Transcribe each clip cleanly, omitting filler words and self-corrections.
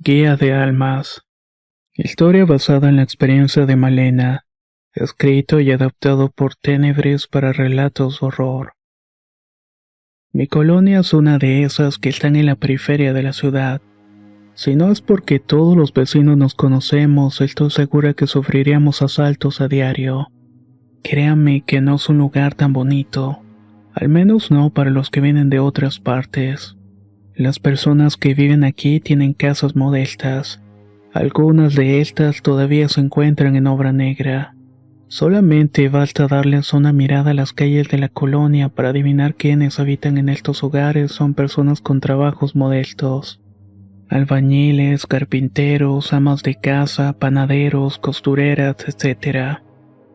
Guía de Almas. Historia basada en la experiencia de Malena. Escrito y adaptado por Tenebris para relatos de horror. Mi colonia es una de esas que están en la periferia de la ciudad. Si no es porque todos los vecinos nos conocemos, estoy segura que sufriríamos asaltos a diario. Créanme que no es un lugar tan bonito, al menos no para los que vienen de otras partes. Las personas que viven aquí tienen casas modestas. Algunas de estas todavía se encuentran en obra negra. Solamente basta darles una mirada a las calles de la colonia para adivinar quiénes habitan en estos hogares son personas con trabajos modestos. Albañiles, carpinteros, amas de casa, panaderos, costureras, etc.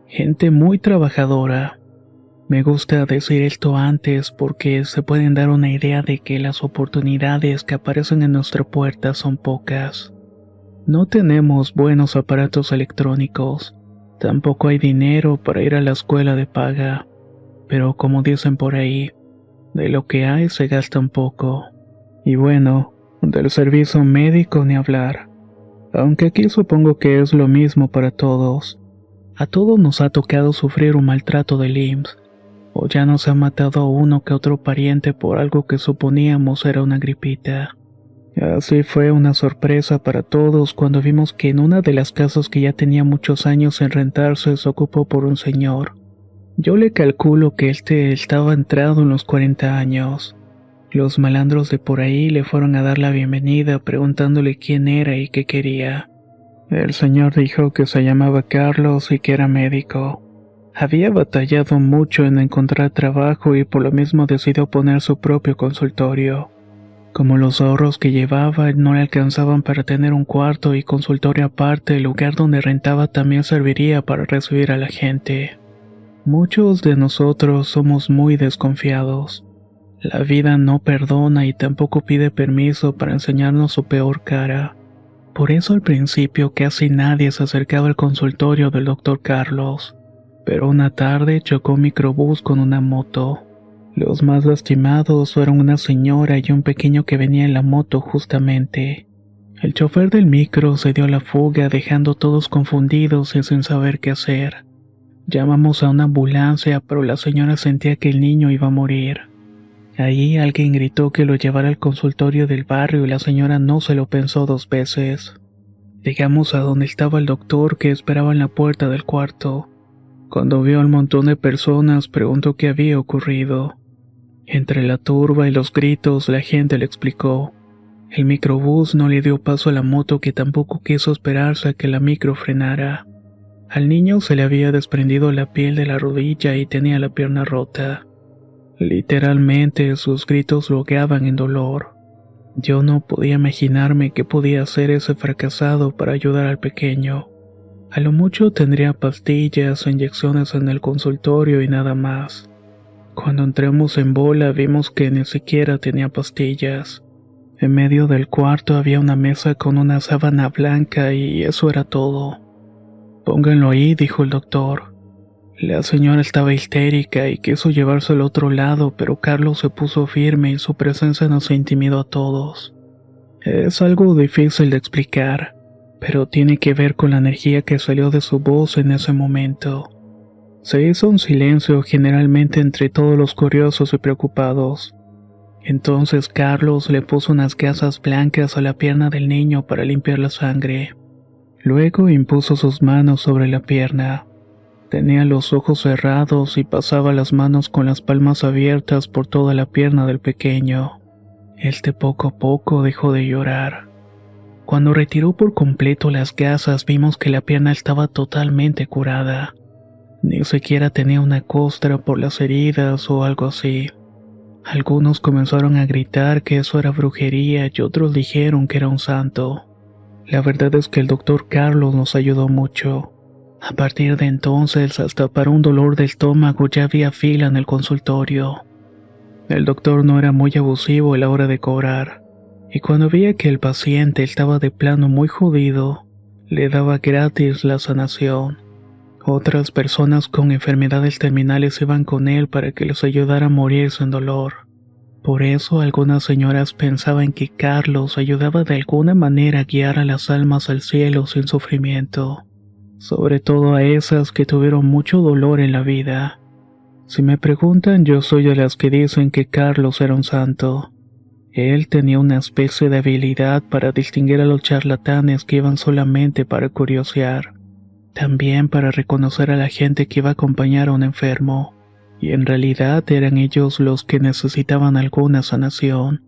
Gente muy trabajadora. Me gusta decir esto antes porque se pueden dar una idea de que las oportunidades que aparecen en nuestra puerta son pocas. No tenemos buenos aparatos electrónicos, tampoco hay dinero para ir a la escuela de paga, pero como dicen por ahí, de lo que hay se gasta un poco. Y bueno, del servicio médico ni hablar, aunque aquí supongo que es lo mismo para todos. A todos nos ha tocado sufrir un maltrato del IMSS. O ya nos ha matado a uno que otro pariente por algo que suponíamos era una gripita. Así fue una sorpresa para todos cuando vimos que en una de las casas que ya tenía muchos años en rentarse se ocupó por un señor. Yo le calculo que este estaba entrado en los 40 años. Los malandros de por ahí le fueron a dar la bienvenida preguntándole quién era y qué quería. El señor dijo que se llamaba Carlos y que era médico. Había batallado mucho en encontrar trabajo y por lo mismo decidió poner su propio consultorio. Como los ahorros que llevaba no le alcanzaban para tener un cuarto y consultorio aparte, el lugar donde rentaba también serviría para recibir a la gente. Muchos de nosotros somos muy desconfiados. La vida no perdona y tampoco pide permiso para enseñarnos su peor cara. Por eso al principio casi nadie se acercaba al consultorio del doctor Carlos. Pero una tarde chocó un microbús con una moto. Los más lastimados fueron una señora y un pequeño que venía en la moto justamente. El chofer del micro se dio a la fuga dejando a todos confundidos y sin saber qué hacer. Llamamos a una ambulancia, pero la señora sentía que el niño iba a morir. Ahí alguien gritó que lo llevara al consultorio del barrio y la señora no se lo pensó dos veces. Llegamos a donde estaba el doctor que esperaba en la puerta del cuarto. Cuando vio al montón de personas, preguntó qué había ocurrido. Entre la turba y los gritos, la gente le explicó. El microbús no le dio paso a la moto que tampoco quiso esperarse a que la micro frenara. Al niño se le había desprendido la piel de la rodilla y tenía la pierna rota. Literalmente sus gritos lo ahogaban en dolor. Yo no podía imaginarme qué podía hacer ese fracasado para ayudar al pequeño. A lo mucho tendría pastillas o inyecciones en el consultorio y nada más. Cuando entramos en bola vimos que ni siquiera tenía pastillas. En medio del cuarto había una mesa con una sábana blanca y eso era todo. Pónganlo ahí, dijo el doctor. La señora estaba histérica y quiso llevarse al otro lado, pero Carlos se puso firme y su presencia nos intimidó a todos. Es algo difícil de explicar, pero tiene que ver con la energía que salió de su voz en ese momento. Se hizo un silencio generalmente entre todos los curiosos y preocupados. Entonces Carlos le puso unas gasas blancas a la pierna del niño para limpiar la sangre. Luego impuso sus manos sobre la pierna. Tenía los ojos cerrados y pasaba las manos con las palmas abiertas por toda la pierna del pequeño. Poco a poco dejó de llorar. Cuando retiró por completo las gasas vimos que la pierna estaba totalmente curada. Ni siquiera tenía una costra por las heridas o algo así. Algunos comenzaron a gritar que eso era brujería y otros dijeron que era un santo. La verdad es que el doctor Carlos nos ayudó mucho. A partir de entonces, hasta para un dolor de estómago ya había fila en el consultorio. El doctor no era muy abusivo a la hora de cobrar. Y cuando veía que el paciente estaba de plano muy jodido, le daba gratis la sanación. Otras personas con enfermedades terminales iban con él para que les ayudara a morir sin dolor. Por eso algunas señoras pensaban que Carlos ayudaba de alguna manera a guiar a las almas al cielo sin sufrimiento, sobre todo a esas que tuvieron mucho dolor en la vida. Si me preguntan, yo soy de las que dicen que Carlos era un santo. Él tenía una especie de habilidad para distinguir a los charlatanes que iban solamente para curiosear, también para reconocer a la gente que iba a acompañar a un enfermo, y en realidad eran ellos los que necesitaban alguna sanación.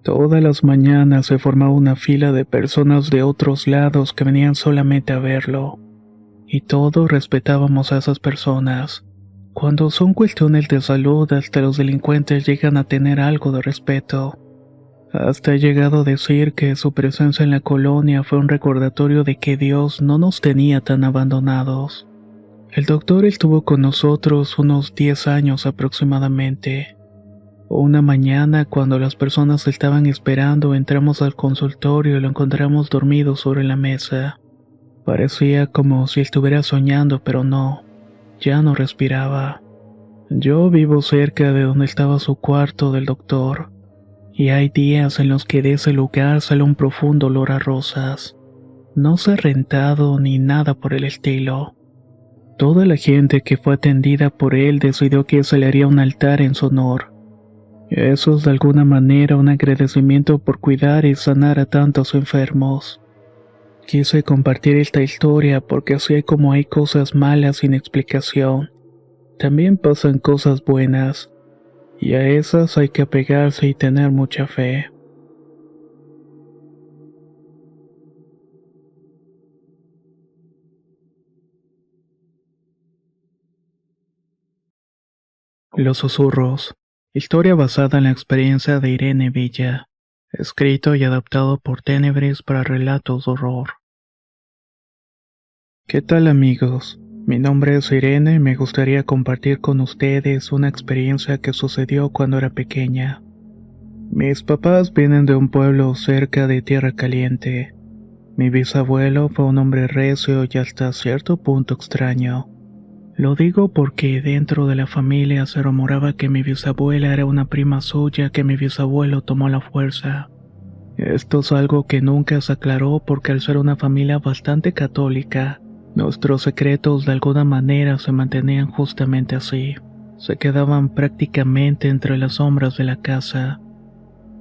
Todas las mañanas se formaba una fila de personas de otros lados que venían solamente a verlo, y todos respetábamos a esas personas. Cuando son cuestiones de salud, hasta los delincuentes llegan a tener algo de respeto. Hasta he llegado a decir que su presencia en la colonia fue un recordatorio de que Dios no nos tenía tan abandonados. El doctor estuvo con nosotros unos 10 años aproximadamente. Una mañana, cuando las personas estaban esperando, entramos al consultorio y lo encontramos dormido sobre la mesa. Parecía como si estuviera soñando, pero no, ya no respiraba. Yo vivo cerca de donde estaba su cuarto del doctor, y hay días en los que de ese lugar sale un profundo olor a rosas. No se ha rentado ni nada por el estilo. Toda la gente que fue atendida por él decidió que se le haría un altar en su honor. Eso es de alguna manera un agradecimiento por cuidar y sanar a tantos enfermos. Quise compartir esta historia porque así como hay cosas malas sin explicación, también pasan cosas buenas, y a esas hay que apegarse y tener mucha fe. Los susurros. Historia basada en la experiencia de Irene Villa. Escrito y adaptado por Tenebris para relatos de horror. ¿Qué tal, amigos? Mi nombre es Irene y me gustaría compartir con ustedes una experiencia que sucedió cuando era pequeña. Mis papás vienen de un pueblo cerca de Tierra Caliente. Mi bisabuelo fue un hombre recio y hasta cierto punto extraño. Lo digo porque dentro de la familia se rumoraba que mi bisabuela era una prima suya que mi bisabuelo tomó a la fuerza. Esto es algo que nunca se aclaró porque al ser una familia bastante católica, nuestros secretos de alguna manera se mantenían justamente así. Se quedaban prácticamente entre las sombras de la casa.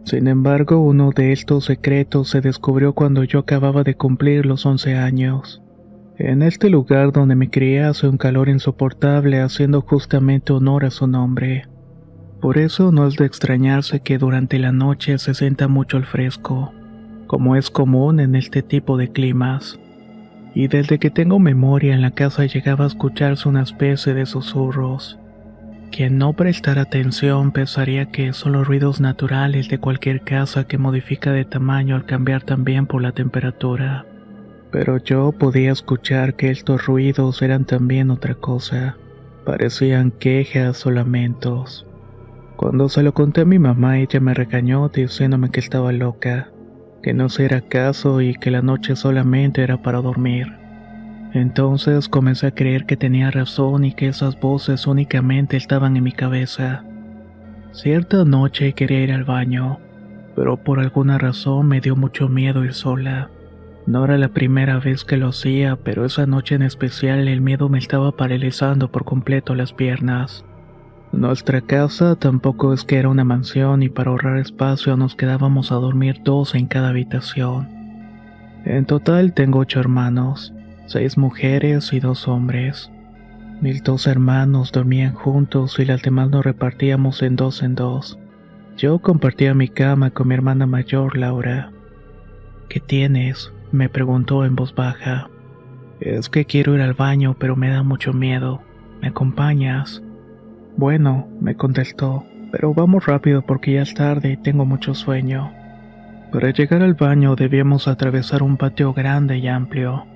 Sin embargo, uno de estos secretos se descubrió cuando yo acababa de cumplir los 11 años. En este lugar donde me crié hace un calor insoportable, haciendo justamente honor a su nombre. Por eso no es de extrañarse que durante la noche se sienta mucho el fresco, como es común en este tipo de climas. Y desde que tengo memoria en la casa llegaba a escucharse una especie de susurros. Quien no prestara atención pensaría que son los ruidos naturales de cualquier casa que modifica de tamaño al cambiar también por la temperatura. Pero yo podía escuchar que estos ruidos eran también otra cosa. Parecían quejas o lamentos. Cuando se lo conté a mi mamá, ella me regañó diciéndome que estaba loca, que no hiciera caso y que la noche solamente era para dormir. Entonces comencé a creer que tenía razón y que esas voces únicamente estaban en mi cabeza. Cierta noche quería ir al baño, pero por alguna razón me dio mucho miedo ir sola. No era la primera vez que lo hacía, pero esa noche en especial el miedo me estaba paralizando por completo las piernas. Nuestra casa tampoco es que era una mansión y para ahorrar espacio nos quedábamos a dormir 2 en cada habitación. En total tengo 8 hermanos, 6 mujeres y 2 hombres. Mis 2 hermanos dormían juntos y las demás nos repartíamos en dos. Yo compartía mi cama con mi hermana mayor, Laura. ¿Qué tienes?, me preguntó en voz baja. Es que quiero ir al baño, pero me da mucho miedo. ¿Me acompañas? Bueno, me contestó, pero vamos rápido porque ya es tarde y tengo mucho sueño. Para llegar al baño debíamos atravesar un patio grande y amplio.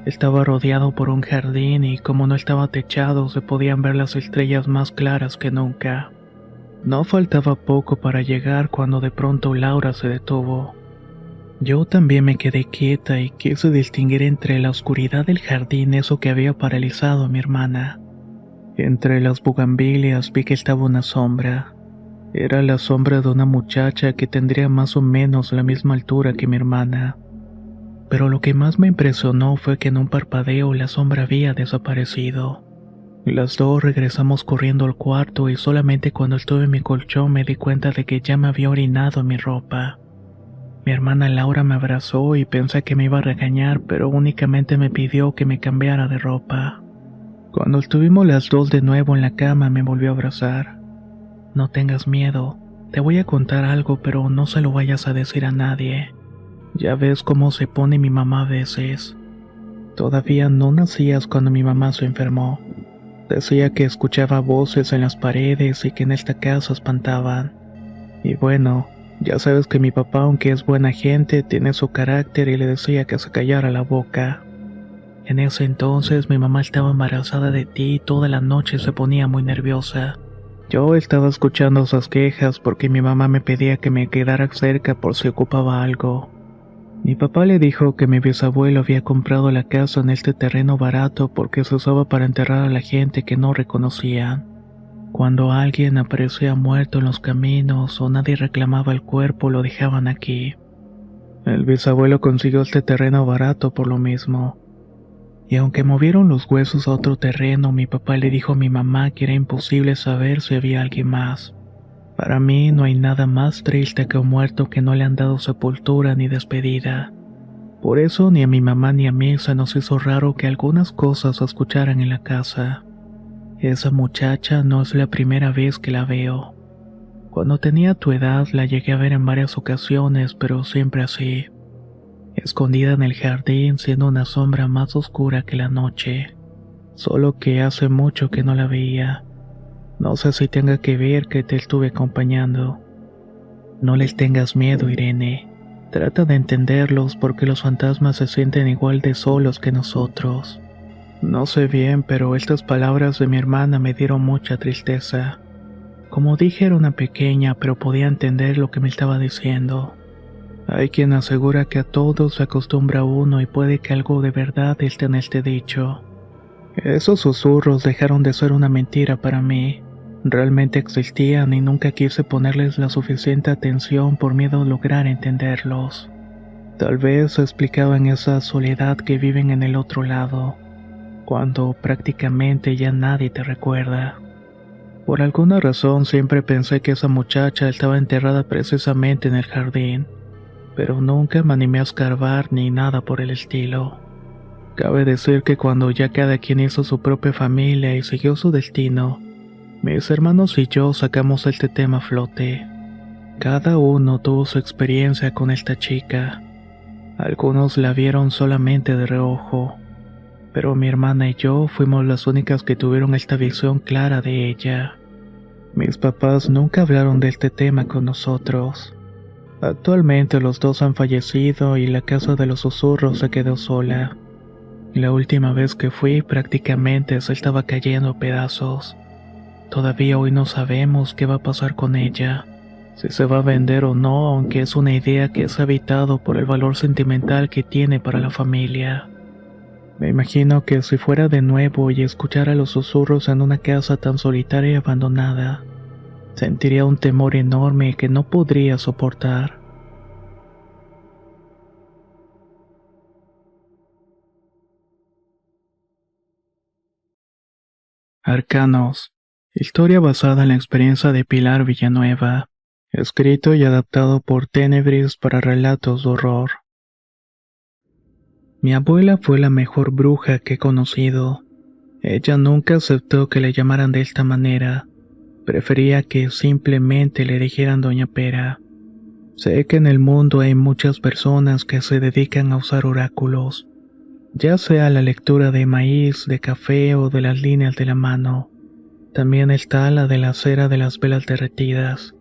Estaba rodeado por un jardín y como no estaba techado se podían ver las estrellas más claras que nunca. No faltaba poco para llegar cuando de pronto Laura se detuvo. Yo también me quedé quieta y quise distinguir entre la oscuridad del jardín eso que había paralizado a mi hermana. Entre las bugambilias vi que estaba una sombra. Era la sombra de una muchacha que tendría más o menos la misma altura que mi hermana. Pero lo que más me impresionó fue que en un parpadeo la sombra había desaparecido. Las dos regresamos corriendo al cuarto y solamente cuando estuve en mi colchón me di cuenta de que ya me había orinado en mi ropa. Mi hermana Laura me abrazó y pensé que me iba a regañar, pero únicamente me pidió que me cambiara de ropa. Cuando estuvimos las dos de nuevo en la cama me volvió a abrazar. No tengas miedo, te voy a contar algo, pero no se lo vayas a decir a nadie. Ya ves cómo se pone mi mamá a veces. Todavía no nacías cuando mi mamá se enfermó. Decía que escuchaba voces en las paredes y que en esta casa espantaban. Y bueno, ya sabes que mi papá, aunque es buena gente, tiene su carácter y le decía que se callara la boca. En ese entonces mi mamá estaba embarazada de ti y toda la noche se ponía muy nerviosa. Yo estaba escuchando sus quejas porque mi mamá me pedía que me quedara cerca por si ocupaba algo. Mi papá le dijo que mi bisabuelo había comprado la casa en este terreno barato porque se usaba para enterrar a la gente que no reconocían. Cuando alguien aparecía muerto en los caminos o nadie reclamaba el cuerpo, lo dejaban aquí. El bisabuelo consiguió este terreno barato por lo mismo. Y aunque movieron los huesos a otro terreno, mi papá le dijo a mi mamá que era imposible saber si había alguien más. Para mí no hay nada más triste que un muerto que no le han dado sepultura ni despedida. Por eso ni a mi mamá ni a mí se nos hizo raro que algunas cosas se escucharan en la casa. Esa muchacha no es la primera vez que la veo. Cuando tenía tu edad la llegué a ver en varias ocasiones, pero siempre así, escondida en el jardín, siendo una sombra más oscura que la noche. Solo que hace mucho que no la veía. No sé si tenga que ver que te estuve acompañando. No les tengas miedo, Irene. Trata de entenderlos porque los fantasmas se sienten igual de solos que nosotros. No sé bien, pero estas palabras de mi hermana me dieron mucha tristeza. Como dije, era una pequeña, pero podía entender lo que me estaba diciendo. Hay quien asegura que a todo se acostumbra uno y puede que algo de verdad esté en este dicho. Esos susurros dejaron de ser una mentira para mí. Realmente existían y nunca quise ponerles la suficiente atención por miedo a lograr entenderlos. Tal vez explicaban esa soledad que viven en el otro lado, cuando prácticamente ya nadie te recuerda. Por alguna razón siempre pensé que esa muchacha estaba enterrada precisamente en el jardín, pero nunca me animé a escarbar ni nada por el estilo. Cabe decir que cuando ya cada quien hizo su propia familia y siguió su destino, mis hermanos y yo sacamos este tema a flote. Cada uno tuvo su experiencia con esta chica. Algunos la vieron solamente de reojo, pero mi hermana y yo fuimos las únicas que tuvieron esta visión clara de ella. Mis papás nunca hablaron de este tema con nosotros. Actualmente los dos han fallecido y la casa de los susurros se quedó sola. La última vez que fui prácticamente se estaba cayendo a pedazos. Todavía hoy no sabemos qué va a pasar con ella, si se va a vender o no, aunque es una idea que es habitado por el valor sentimental que tiene para la familia. Me imagino que si fuera de nuevo y escuchara los susurros en una casa tan solitaria y abandonada, sentiría un temor enorme que no podría soportar. Arcanos. Historia basada en la experiencia de Pilar Villanueva. Escrito y adaptado por Tenebris para relatos de horror. Mi abuela fue la mejor bruja que he conocido. Ella nunca aceptó que le llamaran de esta manera. Prefería que simplemente le dijeran Doña Pera. Sé que en el mundo hay muchas personas que se dedican a usar oráculos, ya sea la lectura de maíz, de café o de las líneas de la mano. También está la de la cera de las velas derretidas.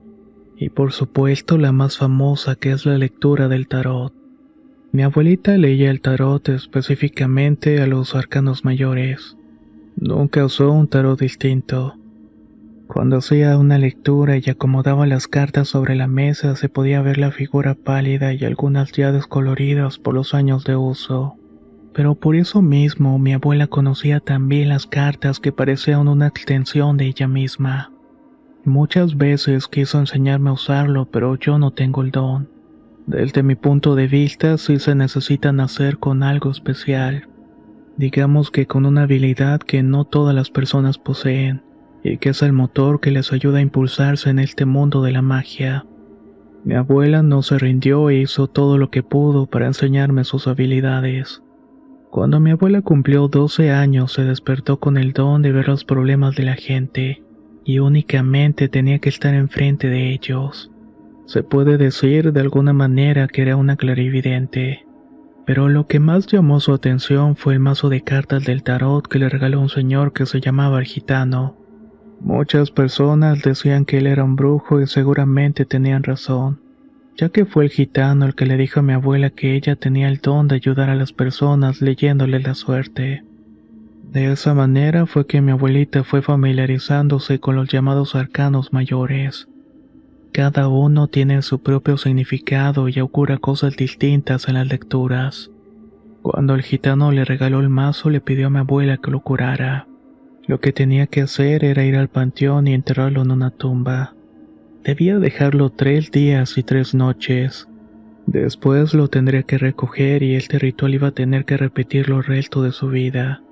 Y por supuesto la más famosa, que es la lectura del tarot. Mi abuelita leía el tarot específicamente a los arcanos mayores. Nunca usó un tarot distinto. Cuando hacía una lectura y acomodaba las cartas sobre la mesa, se podía ver la figura pálida y algunas ya descoloridas por los años de uso. Pero por eso mismo mi abuela conocía también las cartas que parecían una extensión de ella misma. Muchas veces quiso enseñarme a usarlo, pero yo no tengo el don. Desde mi punto de vista, sí se necesita nacer con algo especial. Digamos que con una habilidad que no todas las personas poseen, y que es el motor que les ayuda a impulsarse en este mundo de la magia. Mi abuela no se rindió e hizo todo lo que pudo para enseñarme sus habilidades. Cuando mi abuela cumplió 12 años, se despertó con el don de ver los problemas de la gente, y únicamente tenía que estar enfrente de ellos. Se puede decir de alguna manera que era una clarividente. Pero lo que más llamó su atención fue el mazo de cartas del tarot que le regaló un señor que se llamaba el Gitano. Muchas personas decían que él era un brujo y seguramente tenían razón, ya que fue el gitano el que le dijo a mi abuela que ella tenía el don de ayudar a las personas leyéndole la suerte. De esa manera fue que mi abuelita fue familiarizándose con los llamados arcanos mayores. Cada uno tiene su propio significado y augura cosas distintas en las lecturas. Cuando el gitano le regaló el mazo, le pidió a mi abuela que lo curara. Lo que tenía que hacer era ir al panteón y enterrarlo en una tumba. Debía dejarlo 3 días y 3 noches. Después lo tendría que recoger y este ritual iba a tener que repetirlo el resto de su vida.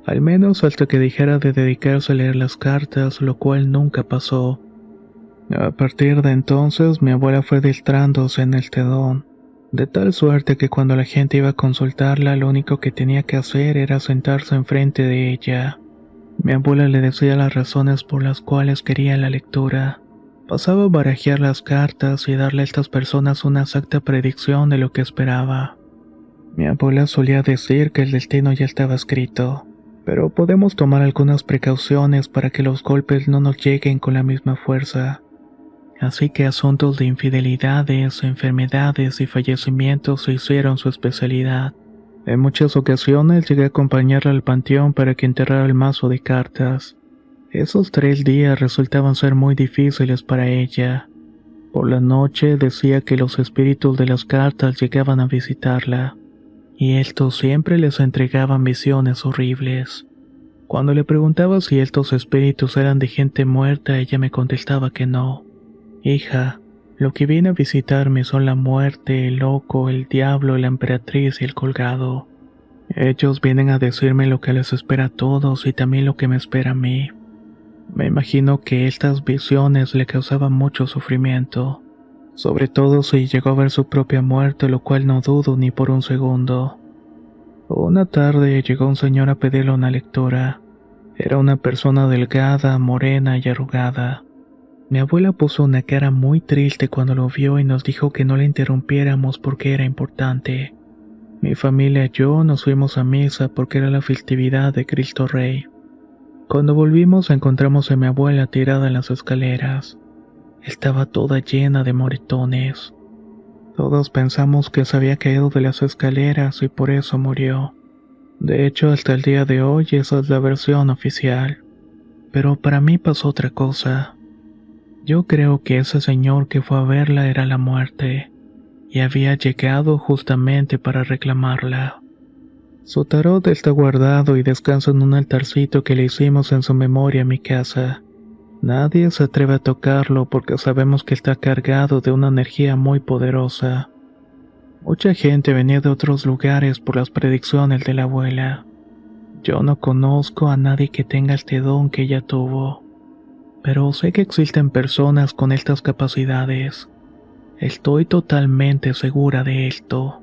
Al menos hasta que dejara de dedicarse a leer las cartas, lo cual nunca pasó. A partir de entonces, mi abuela fue adentrándose en el don, de tal suerte que cuando la gente iba a consultarla, lo único que tenía que hacer era sentarse enfrente de ella. Mi abuela le decía las razones por las cuales quería la lectura. Pasaba a barajear las cartas y darle a estas personas una exacta predicción de lo que esperaba. Mi abuela solía decir que el destino ya estaba escrito, pero podemos tomar algunas precauciones para que los golpes no nos lleguen con la misma fuerza. Así que asuntos de infidelidades, enfermedades y fallecimientos se hicieron su especialidad. En muchas ocasiones llegué a acompañarla al panteón para que enterrara el mazo de cartas. Esos 3 días resultaban ser muy difíciles para ella. Por la noche decía que los espíritus de las cartas llegaban a visitarla, y estos siempre les entregaban visiones horribles. Cuando le preguntaba si estos espíritus eran de gente muerta, ella me contestaba que no. Hija, lo que viene a visitarme son la muerte, el loco, el diablo, la emperatriz y el colgado. Ellos vienen a decirme lo que les espera a todos y también lo que me espera a mí. Me imagino que estas visiones le causaban mucho sufrimiento, sobre todo si llegó a ver su propia muerte, lo cual no dudo ni por un segundo. Una tarde llegó un señor a pedirle una lectura. Era una persona delgada, morena y arrugada. Mi abuela puso una cara muy triste cuando lo vio y nos dijo que no le interrumpiéramos porque era importante. Mi familia y yo nos fuimos a misa porque era la festividad de Cristo Rey. Cuando volvimos encontramos a mi abuela tirada en las escaleras. Estaba toda llena de moretones. Todos pensamos que se había caído de las escaleras y por eso murió. De hecho, hasta el día de hoy esa es la versión oficial. Pero para mí pasó otra cosa. Yo creo que ese señor que fue a verla era la muerte, y había llegado justamente para reclamarla. Su tarot está guardado y descansa en un altarcito que le hicimos en su memoria en mi casa. Nadie se atreve a tocarlo porque sabemos que está cargado de una energía muy poderosa. Mucha gente venía de otros lugares por las predicciones de la abuela. Yo no conozco a nadie que tenga este don que ella tuvo, pero sé que existen personas con estas capacidades. Estoy totalmente segura de esto.